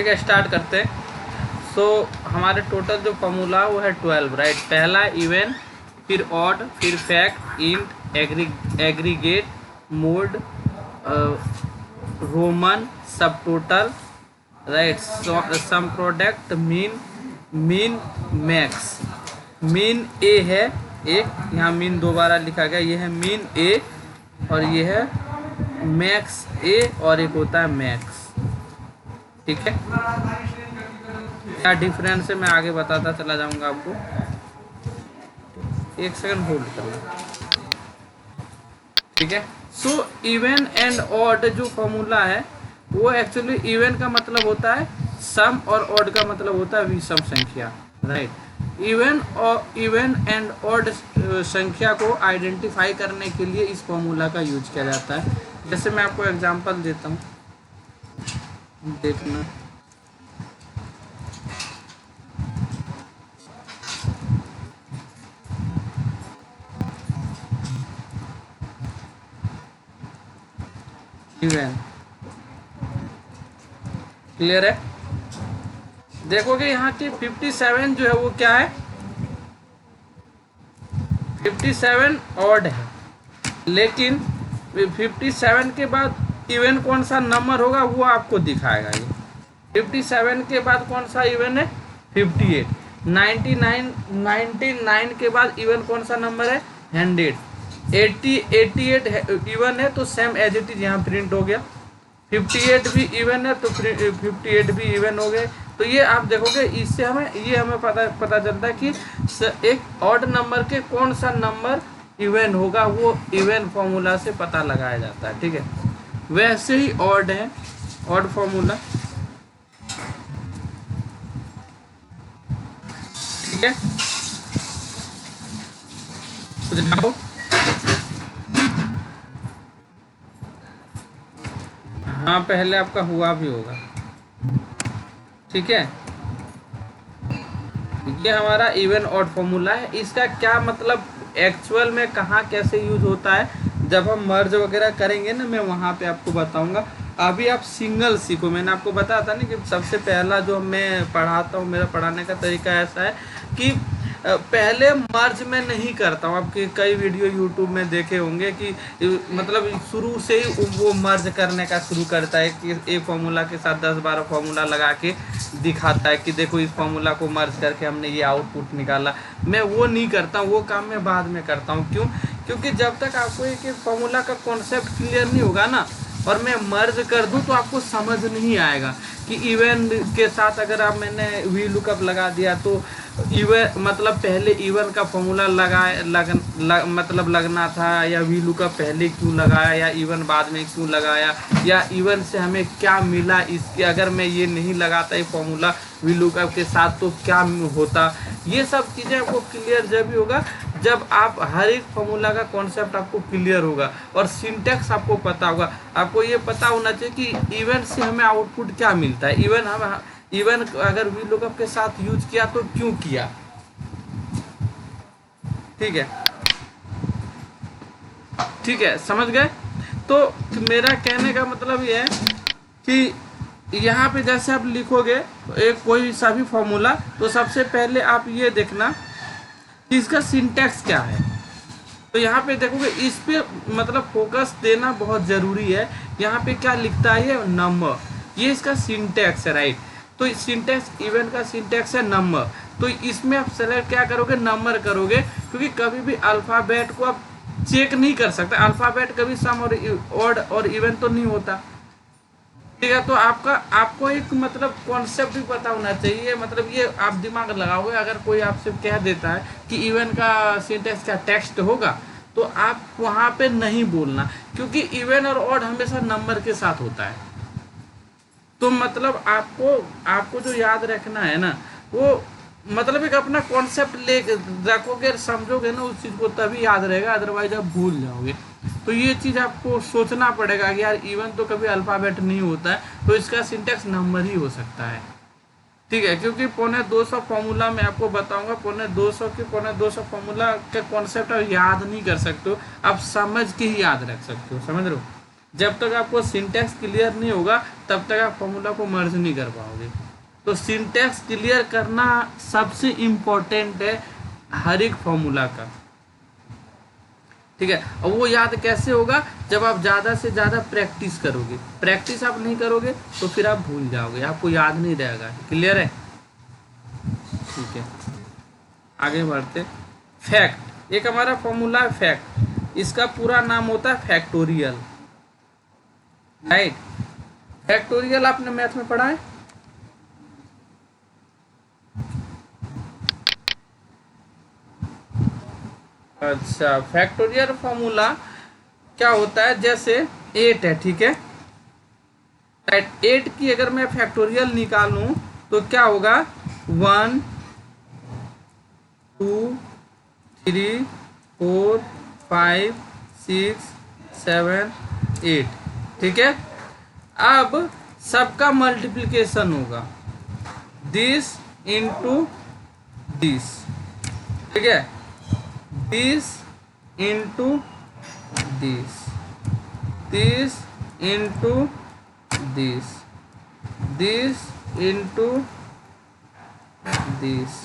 ठीक है, स्टार्ट करते हैं। सो हमारे टोटल जो फॉर्मूला वो है 12, राइट। पहला इवन, फिर ऑड, फिर fact, int, aggregate, mode, Roman, सब total, right, some product, mean, max. Mean ए है एक, यहाँ मीन दोबारा लिखा गया, ये है मीन ए और ये है मैक्स ए और एक होता है मैक्स। ठीक है, क्या डिफरेंस है मैं आगे बताता चला जाऊंगा आपको। एक सेकंड होल्ड करना। ठीक है, सो इवन एंड ऑड जो फॉर्मूला है वो एक्चुअली इवन का मतलब होता है सम और ऑड का मतलब होता है विषम संख्या, राइट। इवन एंड ऑड संख्या को आइडेंटिफाई करने के लिए इस फॉर्मूला का यूज किया जाता है। जैसे मैं आपको एग्जांपल देता हूँ, देखना। इवन क्लियर है, देखोगे यहाँ की 57 जो है वो क्या है, 57 ऑड है, लेकिन 57 के बाद इवन कौन सा नंबर होगा वो आपको दिखाएगा। ये 57 के बाद कौन सा इवन है, 58। 99 के बाद इवन कौन सा नंबर है, 100। 88 इवन है तो सेम एज इट इज यहाँ प्रिंट हो गया। 58 भी इवन है तो 58 भी इवन हो गए। तो ये आप देखोगे, इससे हमें पता चलता है कि एक ऑड नंबर के कौन सा नंबर इवन होगा, वो इवन फॉर्मूला से पता लगाया जाता है। ठीक है, वैसे ही ऑड है, ऑड फॉर्मूला। ठीक है, तो हाँ, पहले आपका हुआ भी होगा। ठीक है, ये हमारा इवन ऑड फॉर्मूला है। इसका क्या मतलब एक्चुअल में कहाँ कैसे यूज होता है, जब हम मर्ज वगैरह करेंगे ना, मैं वहाँ पे आपको बताऊंगा। अभी आप सिंगल सीखो। मैंने आपको बताया था ना कि सबसे पहला जो मैं पढ़ाता हूँ, मेरा पढ़ाने का तरीका ऐसा है कि पहले मर्ज में नहीं करता हूँ। आपके कई वीडियो यूट्यूब में देखे होंगे कि मतलब शुरू से ही वो मर्ज करने का शुरू करता है कि एक फॉर्मूला के साथ 10-12 फॉर्मूला लगा के दिखाता है कि देखो इस फॉर्मूला को मर्ज करके हमने ये आउटपुट निकाला। मैं वो नहीं करता हूँ, वो काम मैं बाद में करता हूँ। क्यों? क्योंकि जब तक आपको एक फॉर्मूला का कॉन्सेप्ट क्लियर नहीं होगा ना, और मैं मर्ज कर दूं तो आपको समझ नहीं आएगा कि इवन के साथ अगर आप मैंने वी लुकअप लगा दिया तो इवन मतलब पहले इवन का फॉर्मूला मतलब लगना था, या वी लुकअप पहले क्यों लगाया, या इवन बाद में क्यों लगाया, या इवन से हमें क्या मिला इसके, अगर मैं ये नहीं लगाता ये फॉर्मूला वी लुकअप के साथ तो क्या होता। ये सब चीज़ें आपको क्लियर जब भी होगा जब आप हर एक फॉर्मूला का कॉन्सेप्ट आपको क्लियर होगा और सिंटैक्स आपको पता होगा। आपको ये पता होना चाहिए कि इवन से हमें आउटपुट क्या मिलता है, इवन अगर वी लुकअप के साथ यूज किया तो क्यों किया। ठीक है, समझ गए। तो मेरा कहने का मतलब ये है कि यहाँ पे जैसे आप लिखोगे एक कोई सा भी फॉर्मूला, तो सबसे पहले आप ये देखना कि इसका सिंटैक्स क्या है। तो यहाँ पे देखोगे इस पे मतलब फोकस देना बहुत ज़रूरी है। यहाँ पे क्या लिखता है, ये नंबर, ये इसका सिंटैक्स है, राइट। तो सिंटैक्स इवन का सिंटैक्स है नंबर। तो इसमें आप सेलेक्ट क्या करोगे, नंबर करोगे, क्योंकि कभी भी अल्फ़ाबेट को आप चेक नहीं कर सकते। अल्फ़ाबेट कभी सम और ऑड और इवन तो नहीं होता। ठीक है, तो आपको एक मतलब कॉन्सेप्ट भी पता होना चाहिए। मतलब ये आप दिमाग लगाओगे, अगर कोई आपसे कह देता है कि इवन का सिंटैक्स क्या टेक्स्ट होगा, तो आप वहाँ पे नहीं बोलना, क्योंकि इवन और ऑड हमेशा नंबर के साथ होता है। तो मतलब आपको जो याद रखना है ना, वो मतलब एक अपना कॉन्सेप्ट ले रखोगे, समझोगे ना उस चीज़ को, तभी याद रहेगा, अदरवाइज आप भूल जाओगे। तो ये चीज़ आपको सोचना पड़ेगा कि यार इवन तो कभी अल्फ़ाबेट नहीं होता है, तो इसका सिंटैक्स नंबर ही हो सकता है। ठीक है, क्योंकि 250 फॉर्मूला मैं आपको बताऊंगा। 250 फॉर्मूला के कॉन्सेप्ट आप याद नहीं कर सकते हो, आप समझ के ही याद रख सकते हो, समझ रहे हो। जब तक आपको सिंटैक्स क्लियर नहीं होगा तब तक आप फॉर्मूला को मर्ज नहीं कर पाओगे। तो सिंटैक्स क्लियर करना सबसे इम्पोर्टेंट है हर एक फॉर्मूला का, ठीक है। और वो याद कैसे होगा, जब आप ज़्यादा से ज़्यादा प्रैक्टिस करोगे। प्रैक्टिस आप नहीं करोगे तो फिर आप भूल जाओगे, आपको याद नहीं रहेगा। क्लियर है, ठीक है। आगे बढ़ते। फैक्ट, एक हमारा फॉर्मूला है फैक्ट, इसका पूरा नाम होता है फैक्टोरियल, राइट। फैक्टोरियल आपने मैथ में पढ़ा है? अच्छा, फैक्टोरियल फॉर्मूला क्या होता है, जैसे 8 है, ठीक है, राइट। 8 की अगर मैं फैक्टोरियल निकालूं तो क्या होगा, 1 2 3 4 5 6 7 8, ठीक है। अब सबका मल्टीप्लिकेशन होगा, दिस इंटू दिस, ठीक है, this into this, this into this, this into this,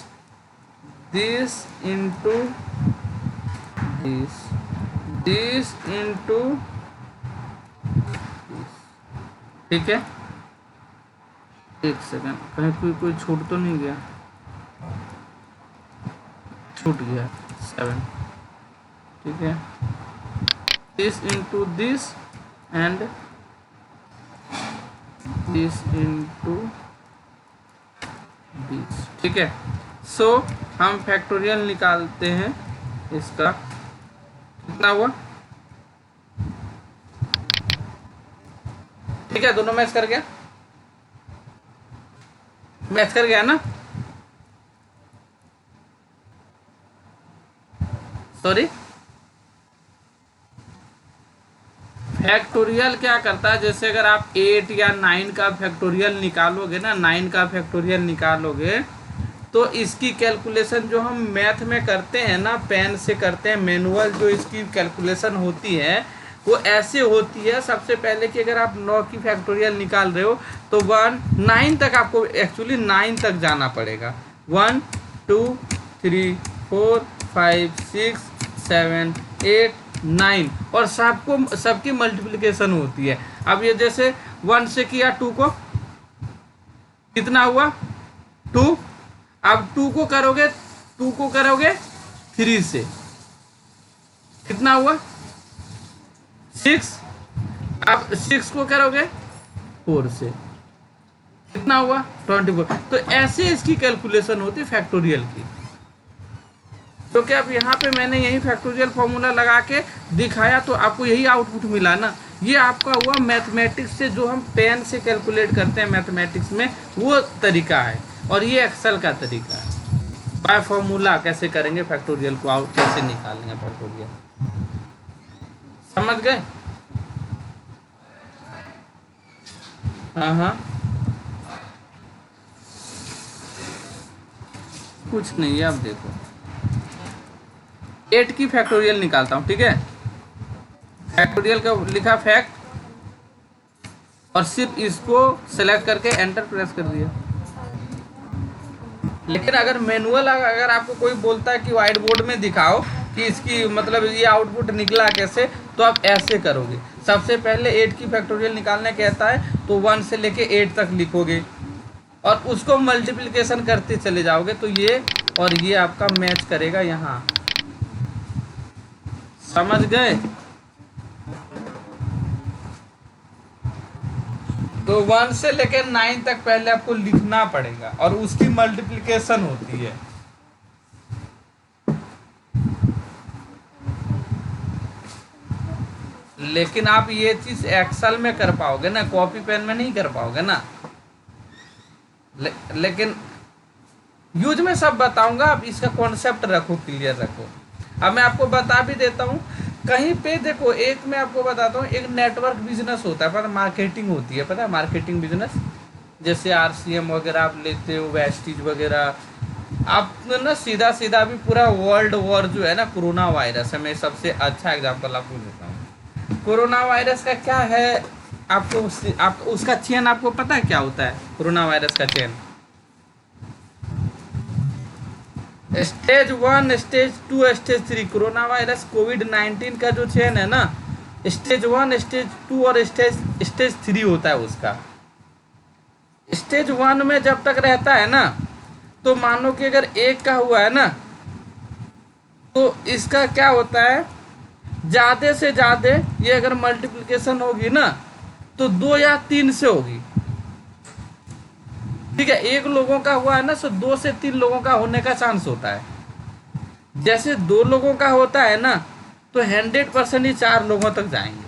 this into this, this into this, ठीक है। एक सेकंड, कहीं कोई छूट तो नहीं गया? छूट गया 7, ठीक है। This into this and this into this, ठीक है। सो हम फैक्टोरियल निकालते हैं, इसका कितना हुआ, ठीक है। दोनों मैच कर गया, मैच कर गया ना, सॉरी। फैक्टोरियल क्या करता है, जैसे अगर आप 8 या 9 का फैक्टोरियल निकालोगे ना, 9 का फैक्टोरियल निकालोगे तो इसकी कैलकुलेशन जो हम मैथ में करते हैं ना, पेन से करते हैं, मैनुअल जो इसकी कैलकुलेशन होती है वो ऐसे होती है। सबसे पहले कि अगर आप 9 की फैक्टोरियल निकाल रहे हो तो 9 तक आपको एक्चुअली 9 तक जाना पड़ेगा। 1 2 3 4 5 6 7 8 9, और सबकी मल्टीप्लिकेशन होती है। अब ये जैसे 1 से किया 2 को, कितना हुआ 2। अब 2 को करोगे 3 से, कितना हुआ 6। अब 6 को करोगे 4 से, कितना हुआ 24। तो ऐसे इसकी कैलकुलेशन होती है फैक्टोरियल की। तो क्या अब यहाँ पे मैंने यही फैक्टोरियल फॉर्मूला लगा के दिखाया तो आपको यही आउटपुट मिला ना। ये आपका हुआ मैथमेटिक्स से, जो हम पेन से कैलकुलेट करते हैं मैथमेटिक्स में, वो तरीका है। और ये एक्सेल का तरीका है, बाय फॉर्मूला कैसे करेंगे फैक्टोरियल को आउट, कैसे निकालेंगे फैक्टोरियल, समझ गए? हाँ, कुछ नहीं है। अब देखो 8 की फैक्टोरियल निकालता हूँ, ठीक है। फैक्टोरियल का लिखा फैक्ट, और सिर्फ इसको सेलेक्ट करके एंटर प्रेस कर दिया। लेकिन अगर मैनुअल, अगर आपको कोई बोलता है कि व्हाइट बोर्ड में दिखाओ कि इसकी मतलब ये आउटपुट निकला कैसे, तो आप ऐसे करोगे। सबसे पहले 8 की फैक्टोरियल निकालने कहता है तो 1 से लेके 8 तक लिखोगे और उसको मल्टीप्लिकेशन करते चले जाओगे, तो ये और ये आपका मैच करेगा यहाँ। समझ गए? तो 1 से लेकर 9 तक पहले आपको लिखना पड़ेगा और उसकी मल्टीप्लिकेशन होती है। लेकिन आप ये चीज एक्सेल में कर पाओगे ना, कॉपी पेन में नहीं कर पाओगे ना। लेकिन यूज में सब बताऊंगा, आप इसका कॉन्सेप्ट रखो, क्लियर रखो। अब मैं आपको बता भी देता हूँ, कहीं पे देखो, एक मैं आपको बताता हूँ, एक नेटवर्क बिजनेस होता है, पता, मार्केटिंग होती है, पता है मार्केटिंग बिजनेस, जैसे RCM वगैरह आप लेते हो, वेस्टीज वगैरह। आप ना सीधा सीधा भी पूरा वर्ल्ड वॉर जो है ना, कोरोना वायरस है, मैं सबसे अच्छा एग्जाम्पल आपको देता हूँ। कोरोना वायरस का क्या है, आप उसका चेन आपको पता है क्या होता है कोरोना वायरस का chain? Stage 1, stage 2, stage 3, corona virus कोविड-19 का जो चेन है ना, स्टेज 1, स्टेज 2 और स्टेज 3 होता है उसका। स्टेज 1 में जब तक रहता है ना, तो मानो कि अगर एक का हुआ है ना, तो इसका क्या होता है, ज़्यादा से ज़्यादा ये अगर मल्टीप्लिकेशन होगी ना, तो 2 या 3 से होगी। ठीक है, एक लोगों का हुआ है ना, तो 2 से 3 लोगों का होने का चांस होता है। जैसे 2 लोगों का होता है ना, तो 100% ही 4 लोगों तक जाएंगे।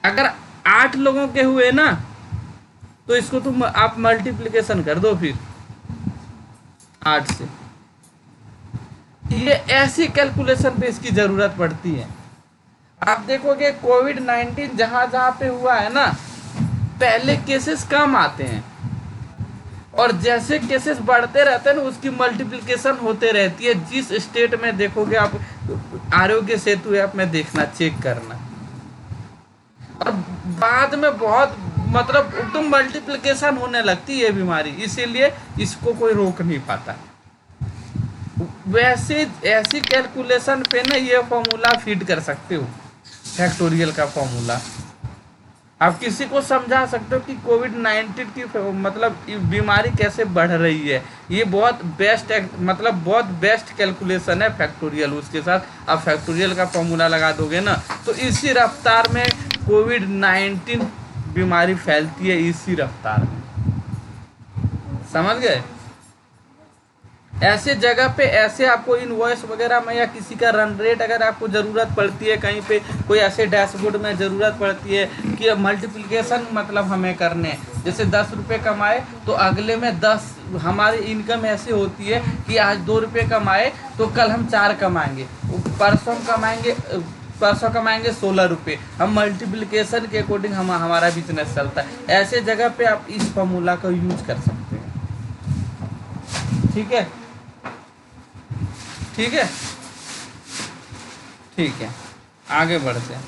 अगर 8 लोगों के हुए ना, तो इसको तुम आप मल्टीप्लिकेशन कर दो फिर 8 से। ये ऐसी कैलकुलेशन पे इसकी जरूरत पड़ती है। आप देखोगे कोविड-19 जहां जहां पे हुआ है ना, पहले केसेस कम आते हैं, और जैसे केसेस बढ़ते रहते हैं ना, उसकी मल्टीप्लिकेशन होते रहती है। जिस स्टेट में देखोगे आप, आरोग्य सेतु ऐप में देखना, चेक करना, और बाद में बहुत मतलब एकदम मल्टीप्लिकेशन होने लगती है बीमारी, इसीलिए इसको कोई रोक नहीं पाता। वैसे ऐसी कैलकुलेशन पे ना ये फॉर्मूला फिट कर सकते हो, फैक्टोरियल का फॉर्मूला। आप किसी को समझा सकते हो कि कोविड-19 की मतलब बीमारी कैसे बढ़ रही है। ये बहुत बेस्ट मतलब बहुत बेस्ट कैलकुलेशन है फैक्टोरियल। उसके साथ आप फैक्टोरियल का फॉर्मूला लगा दोगे ना, तो इसी रफ्तार में कोविड-19 बीमारी फैलती है, इसी रफ्तार में। समझ गए? ऐसे जगह पे ऐसे आपको इनवॉइस वगैरह में या किसी का रन रेट अगर आपको ज़रूरत पड़ती है, कहीं पे कोई ऐसे डैशबोर्ड में ज़रूरत पड़ती है कि मल्टीप्लिकेशन मतलब हमें करने, जैसे 10 रुपये कमाए तो अगले में 10, हमारी इनकम ऐसे होती है कि आज 2 रुपये कमाए तो कल हम 4 कमाएंगे, परसों कमाएंगे 16 रुपये। हम मल्टीप्लिकेशन के अकॉर्डिंग हमारा बिजनेस चलता है। ऐसे जगह पे आप इस फॉर्मूला का यूज कर सकते हैं। ठीक है, ठीक है, ठीक है, आगे बढ़ते हैं।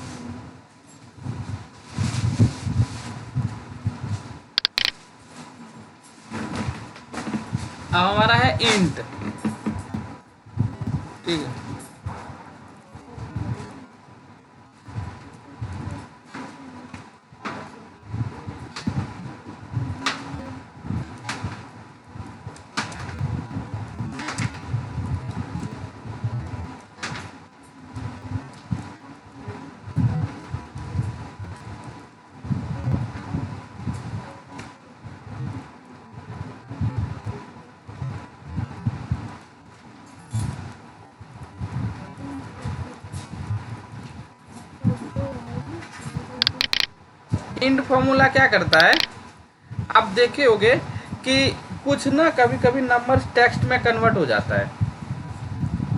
अब हमारा है इंट। ठीक है, इंट फॉर्मूला क्या करता है, आप देखे होगे कि कुछ ना कभी कभी नंबर टेक्स्ट में कन्वर्ट हो जाता है।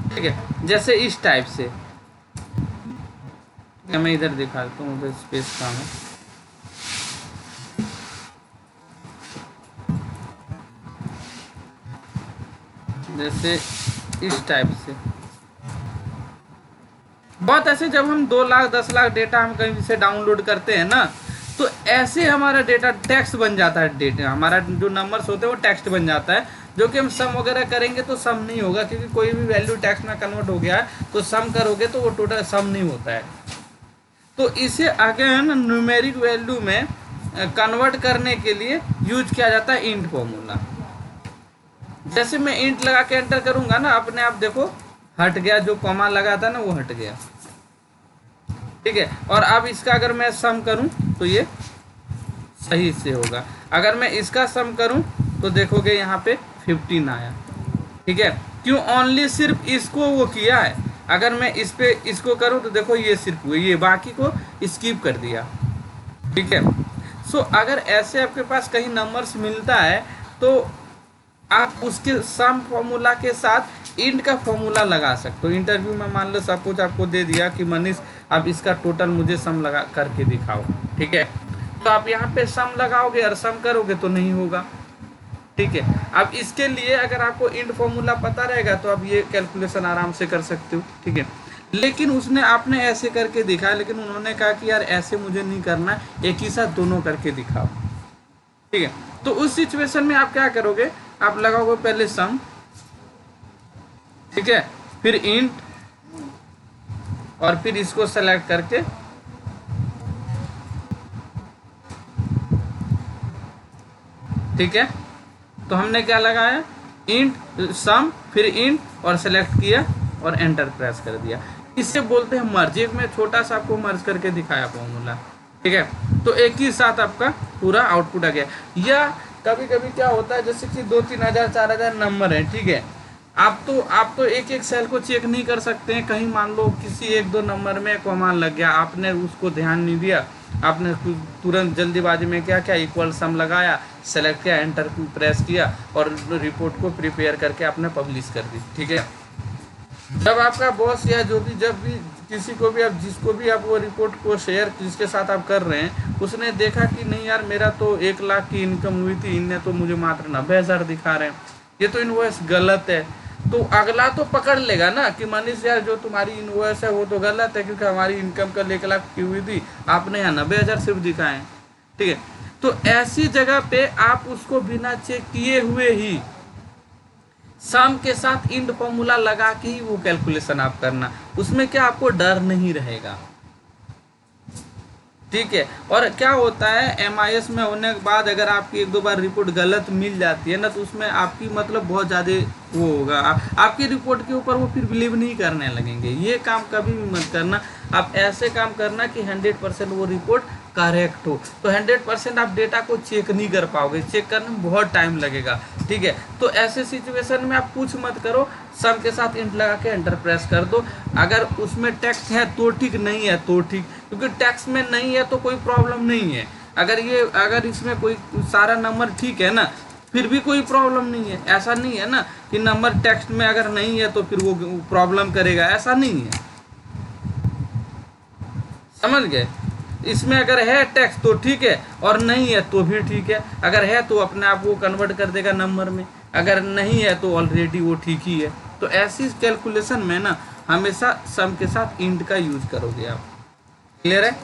ठीक है, जैसे इस टाइप से, मैं इधर दिखाता हूँ, उधर स्पेस कम है। जैसे इस टाइप से बहुत ऐसे, जब हम 2 लाख 10 लाख डेटा हम कहीं से डाउनलोड करते हैं ना, तो ऐसे हमारा डेटा टेक्स्ट बन जाता है। डेटा हमारा जो नंबर्स होते हैं वो टेक्स्ट बन जाता है, जो कि हम सम वगैरह करेंगे तो सम नहीं होगा, क्योंकि कोई भी वैल्यू टेक्स्ट में कन्वर्ट हो गया है तो सम करोगे तो वो टोटल सम नहीं होता है। तो इसे अगेन न्यूमेरिक वैल्यू में कन्वर्ट करने के लिए यूज किया जाता है इंट फॉर्मूला। जैसे मैं इंट लगा के एंटर करूंगा ना, अपने आप देखो हट गया, जो कॉमा लगा था ना वो हट गया। ठीक है, और अब इसका अगर मैं सम करूं तो ये सही से होगा। अगर मैं इसका सम करूं तो देखोगे यहाँ पे 15 आया। ठीक है, क्यों? ओनली सिर्फ इसको वो किया है। अगर मैं इस पे इसको करूं तो देखो ये सिर्फ हुए, ये बाकी को स्किप कर दिया। ठीक है, सो अगर ऐसे आपके पास कहीं नंबर्स मिलता है तो आप उसके सम फॉर्मूला के साथ इंट का फॉर्मूला लगा सकते हो। इंटरव्यू में मान लो सब कुछ आपको दे दिया कि मनीष आप इसका टोटल मुझे सम लगा करके दिखाओ। ठीक है, तो आप यहाँ पे सम लगाओगे और सम करोगे तो नहीं होगा। ठीक है, अब इसके लिए अगर आपको इंट फॉर्मूला पता रहेगा तो आप ये कैलकुलेशन आराम से कर सकते हो। ठीक है, लेकिन उसने आपने ऐसे करके दिखाया, लेकिन उन्होंने कहा कि यार ऐसे मुझे नहीं करना है, एक ही साथ दोनों करके दिखाओ। ठीक है, तो उस सिचुएशन में आप क्या करोगे, आप लगाओगे पहले सम, ठीक है, फिर इंट, और फिर इसको सेलेक्ट करके ठीक है, तो हमने क्या लगाया, इंट सम, फिर इंट और सेलेक्ट किया और एंटर प्रेस कर दिया। इससे बोलते हैं मर्ज। एक में छोटा सा आपको मर्ज करके दिखाया फॉर्मूला। ठीक है, तो एक ही साथ आपका पूरा आउटपुट आ गया। या कभी कभी क्या होता है, जैसे कि 2-3 हज़ार 4 हज़ार नंबर है, ठीक है, आप तो एक एक सेल को चेक नहीं कर सकते हैं। कहीं मान लो किसी 1-2 नंबर में कॉमा लग गया, आपने उसको ध्यान नहीं दिया, आपने तुरंत जल्दीबाजी में क्या क्या इक्वल सम लगाया, सेलेक्ट किया, एंटर प्रेस किया और रिपोर्ट को प्रिपेयर करके आपने पब्लिश कर दी। ठीक है, जब आपका बॉस या जो भी, जब भी किसी को भी आप, जिसको भी आप वो रिपोर्ट को शेयर, जिसके साथ आप कर रहे हैं, उसने देखा कि नहीं यार मेरा तो 1 लाख की इनकम हुई थी, इनने तो मुझे मात्र 90,000 दिखा रहे हैं, ये तो इनवॉइस गलत है, तो अगला तो पकड़ लेगा ना कि मनीष यार जो तुम्हारी इनवॉइस है वो तो गलत है, क्योंकि हमारी इनकम कल 1 लाख की हुई थी, आपने यहाँ 90,000 सिर्फ दिखाए हैं। ठीक है, तो ऐसी जगह पे आप उसको बिना चेक किए हुए ही सम के साथ इंड फॉर्मूला लगा के ही वो कैलकुलेशन आप करना, उसमें क्या आपको डर नहीं रहेगा। ठीक है, और क्या होता है, एमआईएस में होने के बाद अगर आपकी 1-2 बार रिपोर्ट गलत मिल जाती है ना, तो उसमें आपकी मतलब बहुत ज़्यादा वो होगा, आपकी रिपोर्ट के ऊपर वो फिर बिलीव नहीं करने लगेंगे। ये काम कभी भी मत करना। आप ऐसे काम करना कि 100% वो रिपोर्ट करेक्ट हो। तो 100% आप डेटा को चेक नहीं कर पाओगे, चेक करने में बहुत टाइम लगेगा। ठीक है, तो ऐसे सिचुएशन में आप कुछ मत करो, सम के साथ इंट लगा के एंटर प्रेस कर दो। अगर उसमें टेक्स्ट है तो ठीक, नहीं है तो ठीक, क्योंकि टेक्स्ट में नहीं है तो कोई प्रॉब्लम नहीं है। अगर इसमें कोई सारा नंबर ठीक है ना, फिर भी कोई प्रॉब्लम नहीं है। ऐसा नहीं है ना कि नंबर टेक्स्ट में अगर नहीं है तो फिर वो प्रॉब्लम करेगा, ऐसा नहीं है, समझ गए। इसमें अगर है टेक्स्ट तो ठीक है, और नहीं है तो भी ठीक है। अगर है तो अपने आप वो कन्वर्ट कर देगा नंबर में, अगर नहीं है तो ऑलरेडी वो ठीक ही है। तो ऐसी कैलकुलेशन में ना हमेशा सम के साथ इंट का यूज करोगे आप। क्लियर है?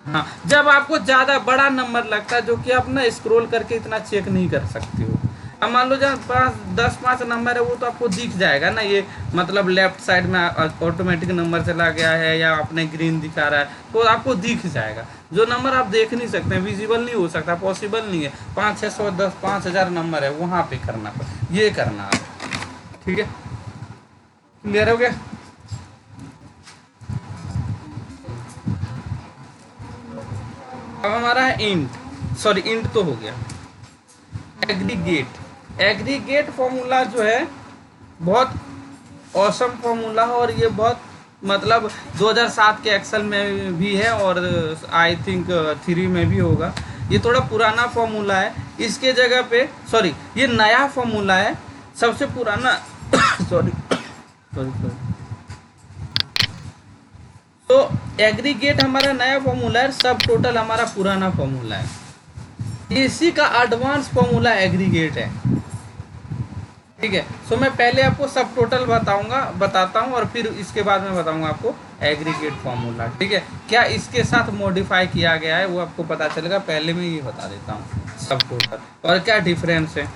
हाँ, जब आपको ज़्यादा बड़ा नंबर लगता है जो कि आप ना स्क्रॉल करके इतना चेक नहीं कर सकते हो। अब मान लो जहाँ 10-5 नंबर है वो तो आपको दिख जाएगा ना, ये मतलब लेफ्ट साइड में ऑटोमेटिक नंबर चला गया है या आपने ग्रीन दिखा रहा है तो आपको दिख जाएगा। जो नंबर आप देख नहीं सकते, विजिबल नहीं हो सकता, पॉसिबल नहीं है, 5-6-10 5,000 नंबर है, वहाँ पे करना ये करना आप। ठीक है, क्लियर हो गया? अब हमारा है इंट, सॉरी इंट तो हो गया। एग्रीगेट फॉर्मूला जो है बहुत औसम फॉर्मूला है, और ये बहुत मतलब 2007 के एक्सेल में भी है और आई थिंक 3 में भी होगा। ये थोड़ा पुराना फॉर्मूला है, इसके जगह पे सॉरी ये नया फॉर्मूला है, सबसे पुराना सॉरी सॉरी तो एग्रीगेट हमारा नया फॉर्मूला है, सब टोटल हमारा पुराना फॉर्मूला है। इसी का एडवांस फॉर्मूला एग्रीगेट है। ठीक है, सो मैं पहले आपको सब टोटल बताता हूँ और फिर इसके बाद में बताऊंगा आपको एग्रीगेट फॉर्मूला। ठीक है, क्या इसके साथ मॉडिफाई किया गया है वो आपको पता चलेगा। पहले मैं ये बता देता हूँ सब टोटल और क्या डिफरेंस है।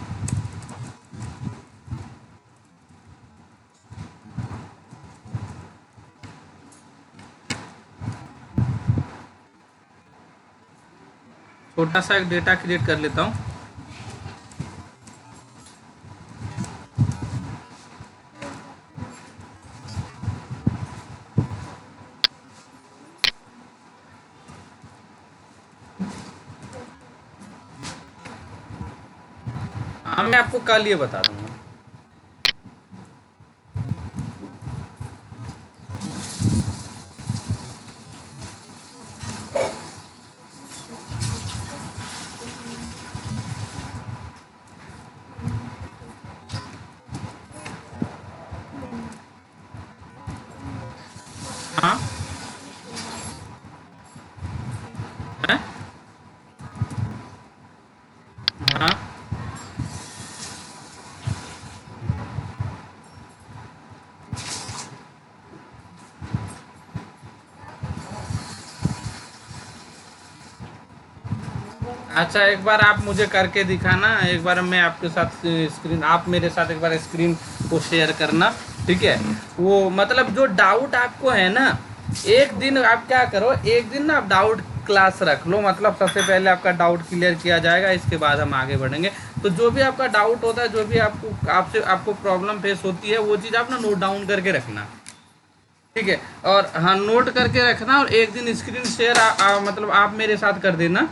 छोटा सा एक डेटा क्रिएट कर लेता हूँ। हाँ, मैं आपको कल ये बता दूंगा। हाँ है? हाँ अच्छा, एक बार आप मुझे करके दिखाना, एक बार मैं आपके साथ स्क्रीन, आप मेरे साथ एक बार स्क्रीन को शेयर करना, ठीक है। वो मतलब जो डाउट आपको है ना, एक दिन आप क्या करो, एक दिन ना आप डाउट क्लास रख लो, मतलब सबसे पहले आपका डाउट क्लियर किया जाएगा, इसके बाद हम आगे बढ़ेंगे। तो जो भी आपका डाउट होता है, जो भी आपको प्रॉब्लम फेस होती है, वो चीज़ आप ना नोट डाउन करके रखना, ठीक है। और हाँ, नोट करके रखना, और एक दिन स्क्रीन शेयर मतलब आप मेरे साथ कर देना,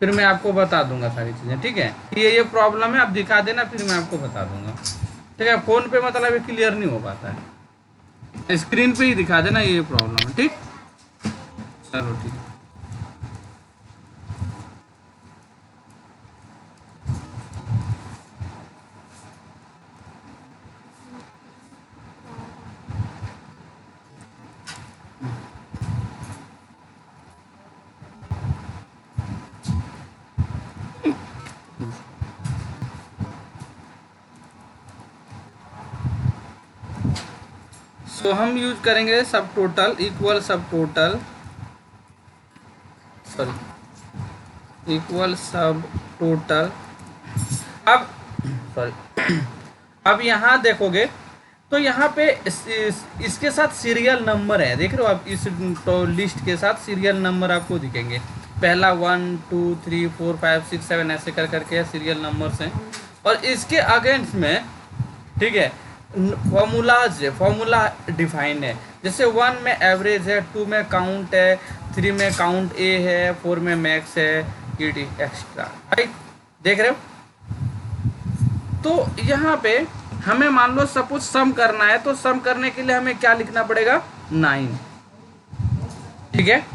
फिर मैं आपको बता दूंगा सारी चीज़ें, ठीक है। ये प्रॉब्लम है, आप दिखा देना, फिर मैं आपको बता दूंगा, ठीक है। फ़ोन पे मतलब ये क्लियर नहीं हो पाता है, स्क्रीन पे ही दिखा देना, ये प्रॉब्लम है, ठीक। चलो ठीक है। सो हम यूज करेंगे सब टोटल इक्वल सब टोटल, सॉरी, इक्वल सब टोटल। अब सॉरी, अब यहाँ देखोगे तो यहाँ पे इसके साथ सीरियल नंबर है, देख रहे हो आप, इस तो लिस्ट के साथ सीरियल नंबर आपको दिखेंगे, पहला 1 2 3 4 5 6 7 ऐसे कर करके सीरियल नंबर्स हैं। और इसके अगेंस्ट में, ठीक है, फॉर्मूलाज है, फॉर्मूला डिफाइंड है, जैसे 1 में एवरेज है, 2 में काउंट है, 3 में काउंट ए है, 4 में मैक्स है, ईटी एक्स्ट्रा, राइट, देख रहे हो। तो यहाँ पे हमें मान लो सपोज सम करना है, तो सम करने के लिए हमें क्या लिखना पड़ेगा, 9, ठीक है।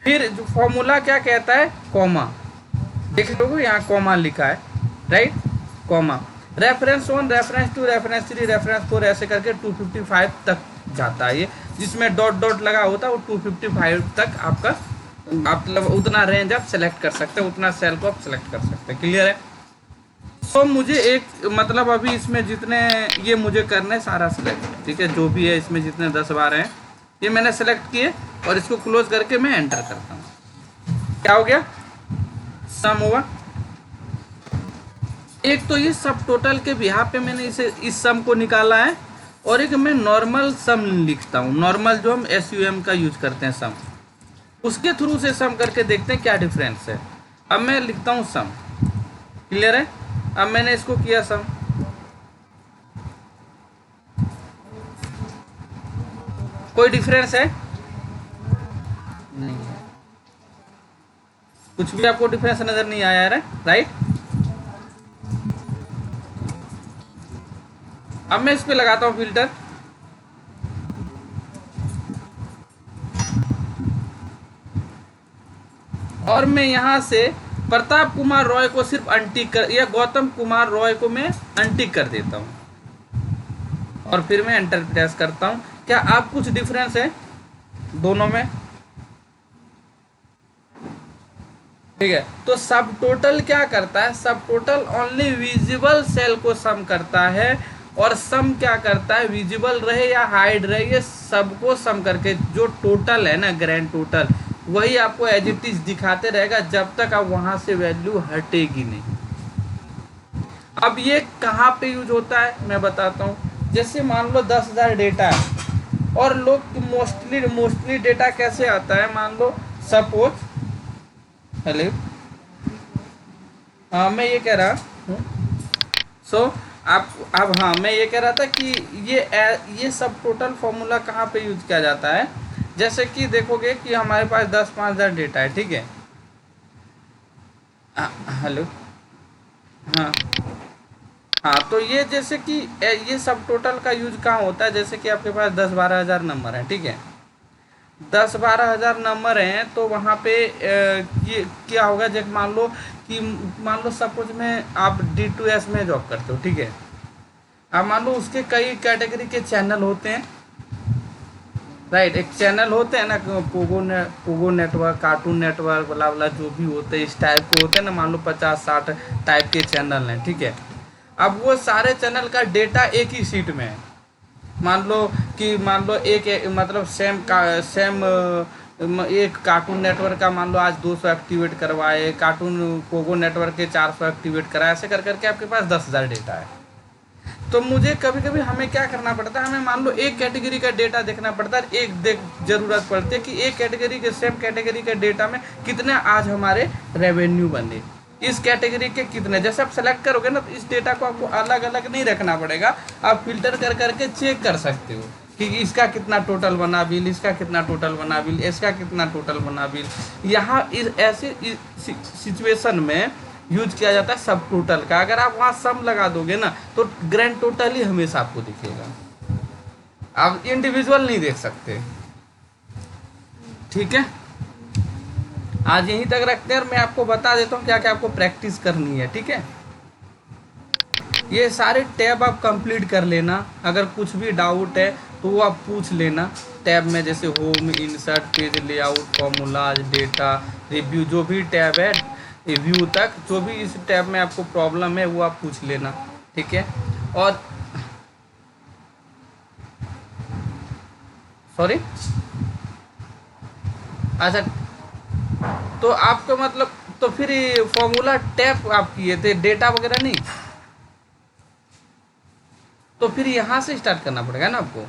फिर जो फॉर्मूला क्या कहता है, कॉमा, देख लो यहाँ कॉमा लिखा है, right, comma, reference 1 reference 2 reference 3 reference 4 ऐसे करके 255 तक जाता है ये, जिसमें डॉट डॉट लगा होता है, वो 255 तक आपका, आप मतलब उतना रेंज आप सेलेक्ट कर सकते हैं, उतना सेल को आप सेलेक्ट कर सकते हैं, क्लियर है। तो मुझे एक मतलब अभी इसमें जितने ये मुझे करना है सारा सेलेक्ट, ठीक है, जो भी है इसमें जितने 10-12 हैं ये मैंने सेलेक्ट किए, और इसको क्लोज करके मैं एंटर करता हूँ, क्या हो गया, सम हुआ। एक तो ये सब टोटल के बिहार पे मैंने इसे इस सम को निकाला है, और एक मैं नॉर्मल सम लिखता हूँ, नॉर्मल जो हम SUM का यूज करते हैं सम, उसके थ्रू से सम करके देखते हैं क्या डिफरेंस है। अब मैं लिखता हूँ सम, क्लियर है। अब मैंने इसको किया सम, कोई डिफरेंस है, नहीं है, कुछ भी आपको डिफरेंस नजर नहीं आया है, राइट। अब मैं इस पे लगाता हूँ फिल्टर, और मैं यहाँ से प्रताप कुमार रॉय को सिर्फ अनटिक कर, या गौतम कुमार रॉय को मैं अनटिक कर देता हूँ, और फिर मैं एंटर प्रेस करता हूँ। क्या आप कुछ डिफरेंस है दोनों में, ठीक है। तो सब टोटल क्या करता है, सब टोटल ओनली विजिबल सेल को सम करता है, और सम क्या करता है, विजिबल रहे या हाइड रहे, ये सबको सम करके जो टोटल है ना, ग्रैंड टोटल, वही आपको एज इट इज दिखाते रहेगा जब तक आप वहां से वैल्यू हटेगी नहीं। अब ये कहाँ पे यूज होता है मैं बताता हूँ, जैसे मान लो 10,000 डेटा है, और लोग मोस्टली डेटा कैसे आता है, मान लो सपोज, हेलो, हाँ मैं ये कह रहा हूँ, सो आप, अब हाँ मैं ये कह रहा था कि ये सब टोटल फॉर्मूला कहाँ पे यूज किया जाता है, जैसे कि देखोगे कि हमारे पास 10-5,000 डेटा है, ठीक है, हेलो, हाँ हाँ, तो ये जैसे कि ये सब टोटल का यूज कहाँ होता है, जैसे कि आपके पास 10-12 हज़ार नंबर है, ठीक है, 10-12 हज़ार नंबर हैं, तो वहाँ पे ये क्या होगा, जब मान लो कि, मान लो सपोज में आप D2S में जॉब करते हो, ठीक है, अब मान लो उसके कई कैटेगरी के चैनल होते हैं, राइट, एक चैनल होते हैं ना, पोगो नेटवर्क, कार्टून नेटवर्क, बला बला जो भी होते हैं इस टाइप के होते हैं ना, मान लो 50-60 टाइप के चैनल हैं, ठीक है। अब वो सारे चैनल का डेटा एक ही सीट में है, मान लो कि, मान लो एक मतलब सेम एक कार्टून नेटवर्क का मान लो आज 200 एक्टिवेट करवाए, कार्टून पोगो नेटवर्क के 400 एक्टिवेट कराए, ऐसे कर करके आपके पास 10,000 डेटा है। तो मुझे कभी कभी हमें क्या करना पड़ता है, हमें मान लो एक कैटेगरी का डेटा देखना पड़ता है, एक देख जरूरत पड़ती है कि एक कैटेगरी के सेम कैटेगरी के डेटा में कितने आज हमारे रेवेन्यू बने, इस कैटेगरी के कितने। जैसे आप सेलेक्ट करोगे ना, तो इस डेटा को आपको अलग अलग नहीं रखना पड़ेगा, आप फिल्टर कर करके चेक कर सकते हो कि इसका कितना टोटल बना बिल, इसका कितना टोटल बना बिल, इसका कितना टोटल बना बिल। यहाँ इस ऐसे सिचुएशन में यूज किया जाता है सब टोटल का। अगर आप वहाँ सम लगा दोगे ना, तो ग्रैंड टोटल ही हमेशा आपको दिखेगा, आप इंडिविजुअल नहीं देख सकते। ठीक है, आज यहीं तक रखते हैं और मैं आपको बता देता हूँ क्या क्या आपको प्रैक्टिस करनी है। ठीक है, ये सारे टैब आप कंप्लीट कर लेना, अगर कुछ भी डाउट है तो वो आप पूछ लेना टैब में, जैसे home, insert, page layout, formulas, data, review, जो भी टैब है रिव्यू तक, जो भी इस टैब में आपको प्रॉब्लम है वो आप पूछ लेना। ठीक है, और सॉरी, अच्छा, तो आपको मतलब तो फिर फॉर्मूला टैब आप किए थे, डेटा वगैरह नहीं, तो फिर यहाँ से स्टार्ट करना पड़ेगा ना आपको।